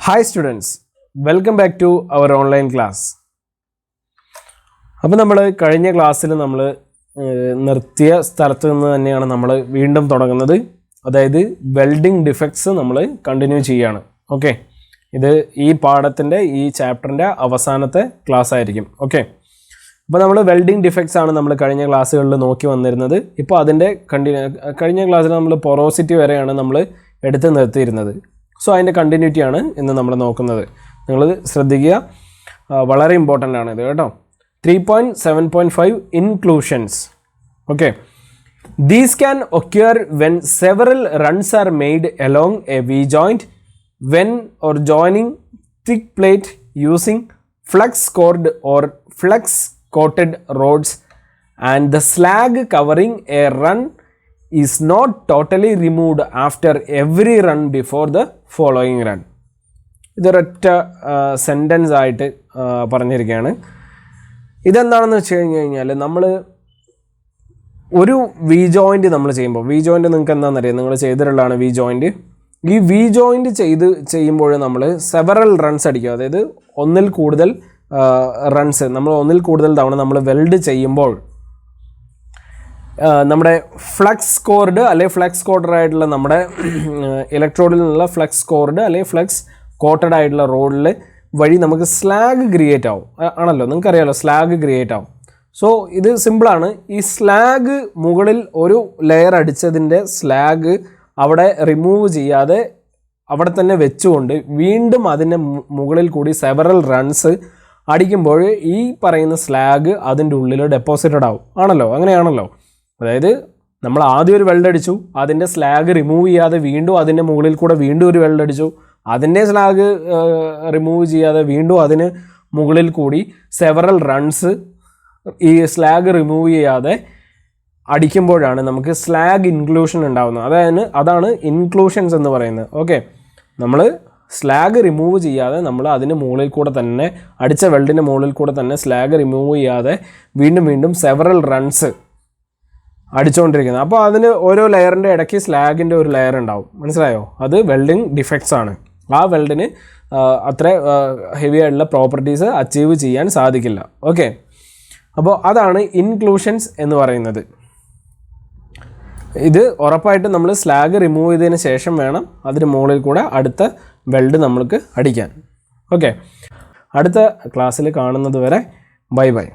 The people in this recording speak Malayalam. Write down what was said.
Hi students, welcome back to our online class. അപ്പോൾ നമ്മൾ കഴിഞ്ഞ ക്ലാസ്സിൽ നമ്മൾ നിർത്തിയ സ്ഥലത്ത് നിന്ന് തന്നെയാണ് നമ്മൾ വീണ്ടും തുടങ്ങുന്നത്. അതായത് വെൽഡിംഗ് ഡിഫെക്ട്സ് നമ്മൾ കണ്ടിന്യൂ ചെയ്യാണ്. ഓക്കെ, ഇത് ഈ പാഠത്തിൻ്റെ ഈ ചാപ്റ്ററിൻ്റെ അവസാനത്തെ ക്ലാസ് ആയിരിക്കും. ഓക്കെ, അപ്പോൾ നമ്മൾ വെൽഡിംഗ് ഡിഫെക്ട്സ് ആണ് നമ്മൾ കഴിഞ്ഞ ക്ലാസ്സുകളിൽ നോക്കി വന്നിരുന്നത്. ഇപ്പോൾ അതിൻ്റെ കഴിഞ്ഞ ക്ലാസ്സിൽ നമ്മൾ പൊറോസിറ്റി വരെയാണ് നമ്മൾ എടുത്ത് നിർത്തിയിരുന്നത്. സോ അതിൻ്റെ കണ്ടിന്യൂറ്റിയാണ് ഇന്ന് നമ്മൾ നോക്കുന്നത്. നിങ്ങൾ ശ്രദ്ധിക്കുക, വളരെ ഇമ്പോർട്ടൻ്റ് ആണ് ഇത് കേട്ടോ. 3.7.5 inclusions. Okay, these can occur when several runs are made along a V joint when or joining thick plate using flux cored or flux coated rods and the slag covering a run is not totally removed after every run before the following run. ഇതൊരൊറ്റ സെൻറ്റൻസ് ആയിട്ട് പറഞ്ഞിരിക്കുകയാണ്. ഇതെന്താണെന്ന് വെച്ച് കഴിഞ്ഞാൽ നമ്മൾ ഒരു വി ജോയിൻറ്റ് നമ്മൾ ചെയ്യുമ്പോൾ, വി ജോയിൻറ്റ് നിങ്ങൾക്ക് എന്താണെന്നറിയാം, നിങ്ങൾ ചെയ്തിട്ടുള്ളതാണ് വി ജോയിൻറ്റ്. ഈ വി ജോയിൻറ്റ് ചെയ്യുമ്പോൾ നമ്മൾ സെവറൽ റൺസ് അടിക്കുക. അതായത് ഒന്നിൽ കൂടുതൽ റൺസ്, നമ്മൾ ഒന്നിൽ കൂടുതൽ തവണ നമ്മൾ വെൽഡ് ചെയ്യുമ്പോൾ നമ്മുടെ ഫ്ലക്സ് കോർഡ് അല്ലെങ്കിൽ ഫ്ലക്സ് കോട്ടഡ് ആയിട്ടുള്ള നമ്മുടെ ഇലക്ട്രോഡിൽ നിന്നുള്ള ഫ്ലക്സ് കോർഡ് അല്ലെങ്കിൽ ഫ്ലക്സ് കോട്ടഡ് ആയിട്ടുള്ള റോഡിൽ വഴി നമുക്ക് സ്ലാഗ് ക്രിയേറ്റ് ആവും. ആണല്ലോ, നിങ്ങൾക്കറിയാമല്ലോ, സ്ലാഗ് ക്രിയേറ്റ് ആവും. സോ ഇത് സിമ്പിളാണ്. ഈ സ്ലാഗ് മുകളിൽ ഒരു ലെയർ അടിച്ചതിൻ്റെ സ്ലാഗ് അവിടെ റിമൂവ് ചെയ്യാതെ അവിടെ തന്നെ വെച്ചുകൊണ്ട് വീണ്ടും അതിൻ്റെ മുകളിൽ കൂടി സെവറൽ റൺസ് അടിക്കുമ്പോൾ ഈ പറയുന്ന സ്ലാഗ് അതിൻ്റെ ഉള്ളിൽ ഡെപ്പോസിറ്റഡ് ആവും. ആണല്ലോ, അങ്ങനെയാണല്ലോ. അതായത് നമ്മൾ ആദ്യം ഒരു വെൽഡ് അടിച്ചു, അതിൻ്റെ സ്ലാഗ് റിമൂവ് ചെയ്യാതെ വീണ്ടും അതിൻ്റെ മുകളിൽ കൂടെ വീണ്ടും ഒരു വെൽഡ് അടിച്ചു, അതിൻ്റെ സ്ലാഗ് റിമൂവ് ചെയ്യാതെ വീണ്ടും അതിന് മുകളിൽ കൂടി സെവറൽ റൺസ് ഈ സ്ലാഗ് റിമൂവ് ചെയ്യാതെ അടിക്കുമ്പോഴാണ് നമുക്ക് സ്ലാഗ് ഇൻക്ലൂഷൻ ഉണ്ടാകുന്നത്. അതാണ് ഇൻക്ലൂഷൻസ് എന്ന് പറയുന്നത്. ഓക്കെ, നമ്മൾ സ്ലാഗ് റിമൂവ് ചെയ്യാതെ നമ്മൾ അതിന് മുകളിൽ കൂടെ തന്നെ അടിച്ച വെൽഡിൻ്റെ മുകളിൽ കൂടെ തന്നെ സ്ലാഗ് റിമൂവ് ചെയ്യാതെ വീണ്ടും വീണ്ടും സെവറൽ റൺസ് അടിച്ചുകൊണ്ടിരിക്കുന്നത്. അപ്പോൾ അതിന് ഓരോ ലെയറിൻ്റെ ഇടയ്ക്ക് സ്ലാഗിൻ്റെ ഒരു ലെയർ ഉണ്ടാവും. മനസ്സിലായോ? അത് വെൽഡിങ് ഡിഫെക്ട്സ് ആണ്. ആ വെൽഡിന് അത്ര ഹെവി ആയിട്ടുള്ള പ്രോപ്പർട്ടീസ് അച്ചീവ് ചെയ്യാൻ സാധിക്കില്ല. ഓക്കെ, അപ്പോൾ അതാണ് ഇൻക്ലൂഷൻസ് എന്ന് പറയുന്നത്. ഇത് ഉറപ്പായിട്ടും നമ്മൾ സ്ലാഗ് റിമൂവ് ചെയ്തതിന് ശേഷം വേണം അതിന് മുകളിൽ കൂടെ അടുത്ത വെൽഡ് നമ്മൾക്ക് അടിക്കാൻ. ഓക്കെ, അടുത്ത ക്ലാസ്സിൽ കാണുന്നത് വരെ ബൈ ബൈ.